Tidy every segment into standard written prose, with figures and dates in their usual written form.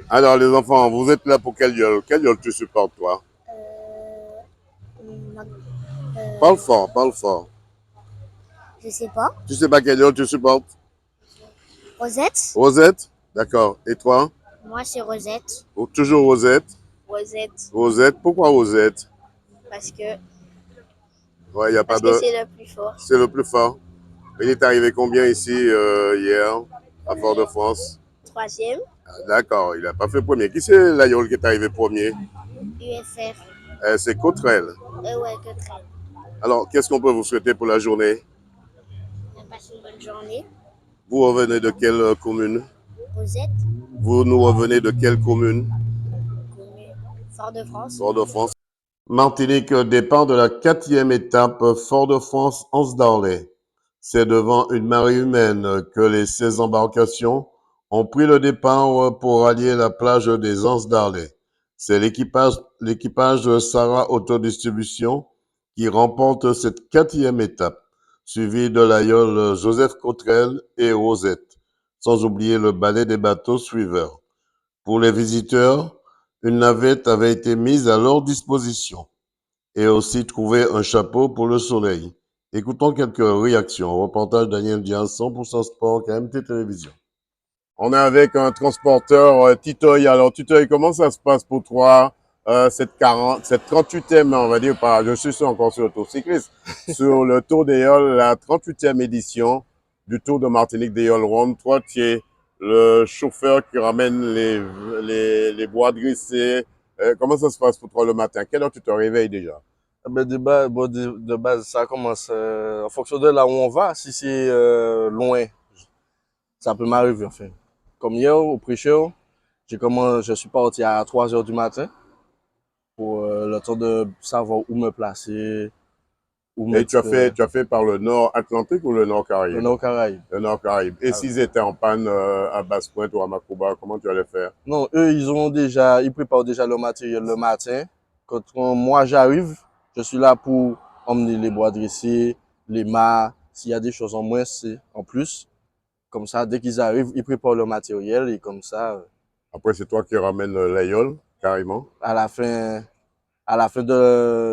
Alors, les enfants, vous êtes là pour quel yole? Quel yole tu supportes, toi? Ma- Parle euh, fort, parle fort. je sais pas. Tu sais pas quel yole tu supportes? Rosette? Rosette? D'accord. Et toi? Moi, c'est Rosette. Toujours Rosette? Rosette. Rosette? Pourquoi Rosette? Parce que, Ouais, il n'y a pas parce que de... c'est le plus fort. C'est le plus fort. Il est arrivé combien ici hier, à Fort-de-France? Troisième, Ah, d'accord, il n'a pas fait premier. Qui c'est la yole qui est arrivé premier? UFR. C'est Cotrel. Ouais, que traîne. Alors, qu'est-ce qu'on peut vous souhaiter pour la journée? Passe une bonne journée. Vous revenez de quelle commune? Rosette, Vous nous revenez de quelle commune? commune. Fort-de-France. Fort-de-France. Martinique dépend de la quatrième étape Fort-de-France-Anse-Darley. C'est devant une marée humaine que les 16 embarcations ont pris le départ pour rallier la plage des Anse-Darley. C'est l'équipage Sarah Autodistribution qui remporte cette quatrième étape, suivi de l'aïeul Joseph Cotrel et Rosette, sans oublier le ballet des bateaux suiveurs. Pour les visiteurs, une navette avait été mise à leur disposition et aussi trouvé un chapeau pour le soleil. Écoutons quelques réactions. Reportage Daniel Diaz, 100% sport, KMT Télévision. On est avec un transporteur Titoy. Alors Titoy, comment ça se passe pour toi cette 38e, on va dire, pas, je suis encore sur le tour cycliste, sur le Tour des Yoles, la 38e édition du Tour de Martinique des Yoles Ronde. Toi, tu es le chauffeur qui ramène les bois dressés. Comment ça se passe pour toi le matin? Quelle heure tu te réveilles déjà? Ben, de base, ça commence en fonction de là où on va. Si c'est loin, ça peut m'arriver, enfin. Comme hier, au pré-show, je suis parti à 3 heures du matin pour le temps de savoir où me placer, où Et mettre tu as fait par le nord Atlantique ou le nord le Caraïbe? nord Caraïbe. Le nord Caraïbe. Et Ah, s'ils étaient en panne à Basse-Pointe ou à Macouba, comment tu allais faire? non, eux, ils préparent déjà le matériel le matin. Quand moi j'arrive, je suis là pour emmener les bois dressés, les mâts. S'il y a des choses en moins, c'est en plus. Comme ça, dès qu'ils arrivent, ils préparent le matériel et comme ça, Après, c'est toi qui ramènes l'aïeul, carrément. à la fin,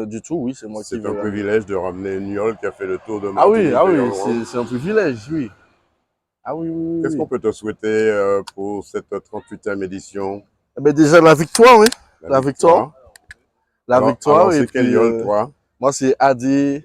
du tout, oui, c'est moi qui C'est un vais ramener. privilège de ramener une yole qui a fait le tour de Ah Martinique de oui, Yolande. c'est un privilège, oui. Ah oui, oui, oui, Qu'est-ce qu'on oui. peut te souhaiter pour cette 38e édition? Eh ben déjà la victoire, oui. La La victoire. victoire. La Alors victoire. Et c'est quelle puis, yole, toi? moi, c'est AD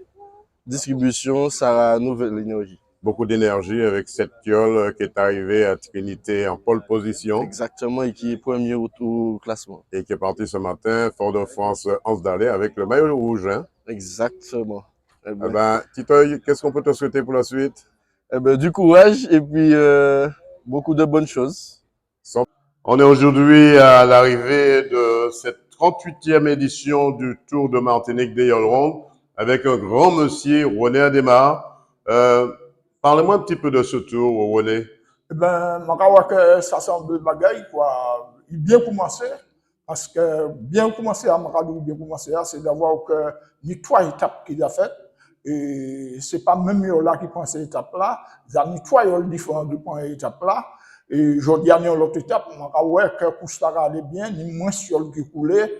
Distribution, Sarah Nouvelle Énergie. Beaucoup d'énergie avec cette yole qui est arrivée à Trinité en pole position Exactement, et qui est premier au classement. et qui est parti ce matin, Fort-de-France, Anse d'Alais, avec le maillot rouge. Hein? Exactement. Eh Eh ben, ben, Titoy, qu'est-ce qu'on peut te souhaiter pour la suite? eh ben, du courage et puis beaucoup de bonnes choses. On est aujourd'hui à l'arrivée de cette 38e édition du Tour de Martinique des Yoles avec un grand monsieur, René Adémar. Parlez-moi un petit peu de ce tour, René. Eh ben, je crois que ça semble bagaille, quoi. Il bien commencé, parce que bien commencé à Makadou, bien commencé, c'est d'avoir que ni trois étapes qu'il a faites. Et c'est pas même eux là qui prend ces étapes-là, ils ont ni trois différents de prendre ces étapes-là. Et je dis à l'autre étape, je crois que pour ça allait bien, ni moins sur le qui coulait,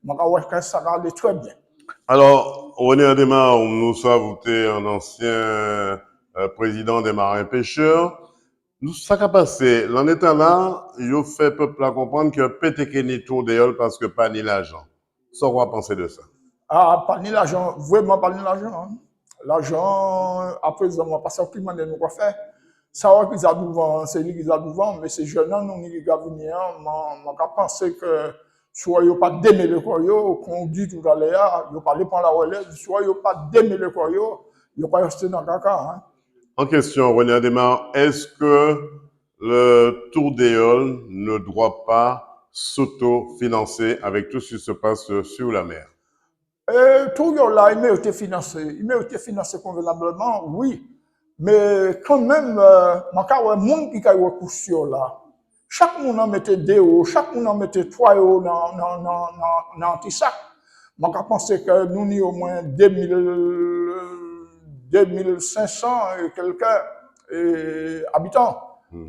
je crois que ça allait très bien. Alors, René Adémar, nous savons que tu es un ancien président des marins pêcheurs. Nous, ça a passé. L'an étant là, je fais peuple à comprendre que peut-être ni tour des Yoles parce que pas ni l'argent. Ça, on va penser de ça. Ah, pas ni l'argent, vraiment pas ni l'argent. Hein. L'argent, à présent, on va passer au climat de nous quoi faire. Ça va qu'ils a devant, c'est lui qui a devant, mais c'est jeune, non, nous, qui a venir, on a pensé que soit il n'y a pas d'aimer le coyo, qu'on dit tout à l'heure, il n'y a pas les prendre la relève, soit il n'y a pas d'aimer le coyo, il n'y a pas rester dans le caca. Hein. En question, René Adémar, est-ce que le Tour des Yoles ne doit pas s'auto-financer avec tout ce qui se passe sur la mer? Tout là, il m'a été financé convenablement, oui. Mais quand même, il y a monde qui a recours sur là. Chaque monde en mettait 2 euros, chaque monde en mettait 3 euros dans un petit sac. Je pense que nous avons au moins 2500 et quelques habitants.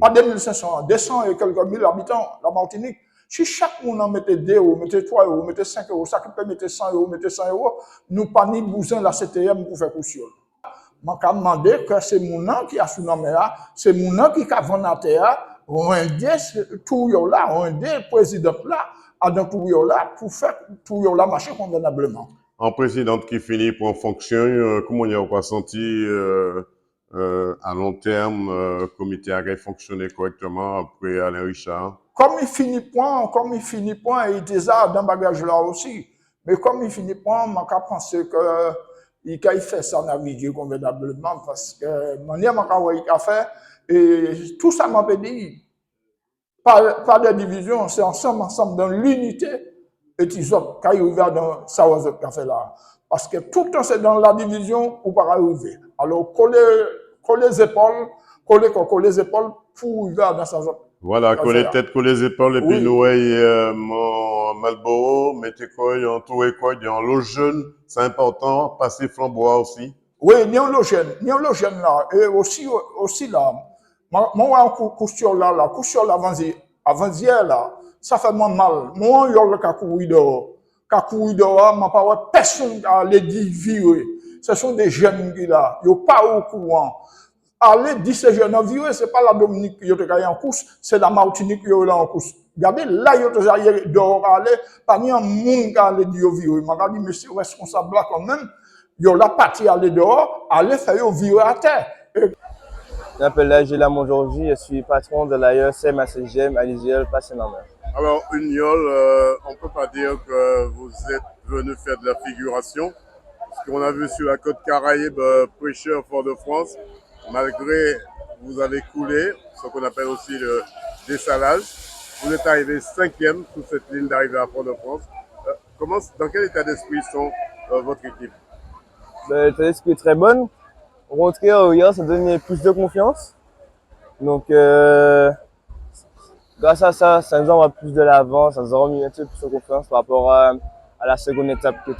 Pas 2500, 200 et quelques mille habitants, la Martinique. Si chaque monde en mettait 2 euros, mettait 3 euros, mettait 5 euros, ça qui peut mettre 100 euros, mettait 100 euros, nous pas ni besoin de la CTM pour faire coucher. Je vais demander que c'est mon nom qui a sous nom c'est mon nom qui a vendu à terre, rendre tout là, rendre président là, à dans tout là pour faire tout là marcher convenablement. En président qui finit pour fonction, comment on a pas senti à long terme, comité a fonctionné correctement après Alain Richard? Comme il finit point, il était ça dans le bagage là aussi. Mais comme il finit point, je pense que il fait ça naviguer convenablement parce que manière il a fait et tout ça m'a dit pas de division, c'est ensemble dans l'unité et ils ont ouvert dans ça qu'a fait là parce que tout le temps c'est dans la division ou pas arriver. Alors coller les épaules pour ouvrir dans ça. Voilà, coller tête, coller les épaules, et puis nous, mon Malboro, mettez quoi, entouré quoi, en l'eau jeune, c'est important, passer flambois aussi. Oui, ni en l'eau jeune là, et aussi là, moi, couture là, avant-hier là, ça fait moins mal. Moi, il y a le cas courir dehors, ma pas personne à les dire virer. Ce sont des jeunes qui là, ils sont pas au courant. Allez, 10 jeunes virer, c'est pas la Dominique qui est en course, c'est la Martinique qui est en course. Regardez, là, il y a dehors, aller, parmi un monde qui allait dire virer. Je dis, monsieur responsable là quand même, il y a la partie aller dehors, aller faire virer à terre. Je m'appelle Agila Mongeorgi, je suis patron de l'AESM ACGM à l'IGL Passé-Normer. Alors, Uniol, on ne peut pas dire que vous êtes venu faire de la figuration. Ce qu'on a vu sur la côte Caraïbe, Prêcheur Fort-de-France, malgré vous avez coulé, ce qu'on appelle aussi le dessalage. Vous êtes arrivé 5e sous cette ligne d'arrivée à Fort-de-France. Dans quel état d'esprit sont votre équipe? L'état d'esprit est très bonne. Rentrer hier, ça donne plus de confiance. Donc, grâce à ça, ça nous envoie plus de l'avant, ça nous a remis un peu plus de confiance par rapport à la seconde étape qui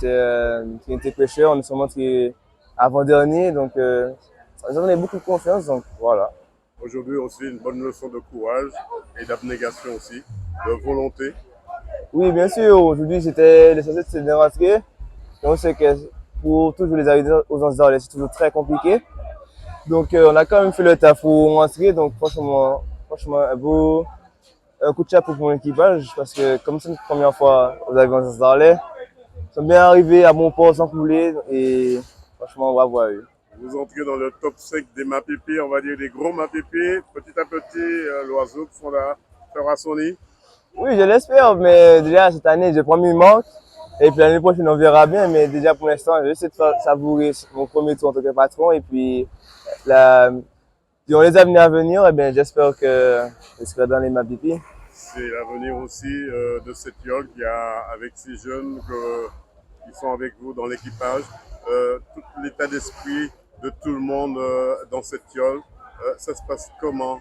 était Prêcheur. On s'est montré avant-dernier, donc ça nous a donné beaucoup de confiance. Donc voilà. Aujourd'hui aussi une bonne leçon de courage et d'abnégation aussi, de volonté. Oui, bien sûr. Aujourd'hui, l'essentiel c'est de rentrer. Et on sait que pour toujours les arriver aux Anses-d'Arlès, c'est toujours très compliqué. Donc on a quand même fait le taf pour rentrer. Donc franchement, un coup de chapeau pour mon équipage parce que comme c'est notre première fois aux arrivées aux Anses-d'Arlès, ils sont bien arrivés à bon port sans couler et franchement bravo à eux. Vous entrez dans le top 5 des Mapépés, on va dire des gros Mapépés. Petit à petit, l'oiseau fera son nid. Oui, je l'espère, mais déjà cette année, j'ai promis une marque. Et puis l'année prochaine, on verra bien. Mais déjà pour l'instant, je vais essayer de savourer mon premier tour en tant que patron. Et puis, durant les années à venir, eh bien, j'espère que je serai dans les Mapépés. C'est l'avenir aussi de cette yole qui a avec ces jeunes qui sont avec vous dans l'équipage. Tout l'état d'esprit de tout le monde dans cette yole, ça se passe comment?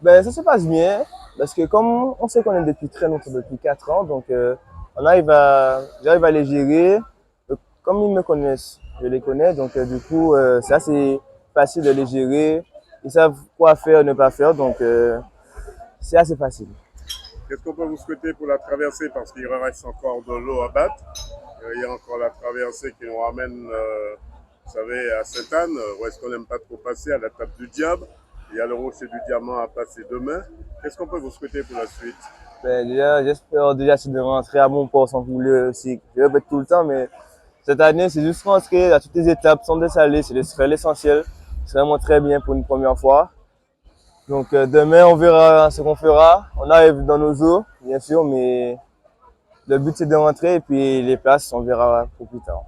Ben, ça se passe bien, parce que comme on sait qu'on est depuis très longtemps, depuis 4 ans, donc j'arrive à les gérer. Comme ils me connaissent, je les connais, donc du coup, c'est assez facile de les gérer. Ils savent quoi faire, ne pas faire, donc c'est assez facile. Qu'est-ce qu'on peut vous souhaiter pour la traversée? Parce qu'il reste encore de l'eau à battre. Il y a encore la traversée qui nous ramène, vous savez, à Sainte-Anne, où est-ce qu'on n'aime pas trop passer, à la table du diable. Il y a le rocher du diamant à passer demain. Qu'est-ce qu'on peut vous souhaiter pour la suite? Ben, déjà, j'espère déjà de rentrer à bon port sans couler aussi. Je répète tout le temps, mais cette année, c'est juste rentrer à toutes les étapes sans dessaler. C'est l'essentiel. C'est vraiment très bien pour une première fois. Donc demain, on verra ce qu'on fera. On arrive dans nos eaux, bien sûr, mais le but c'est de rentrer et puis les places, on verra pour plus tard.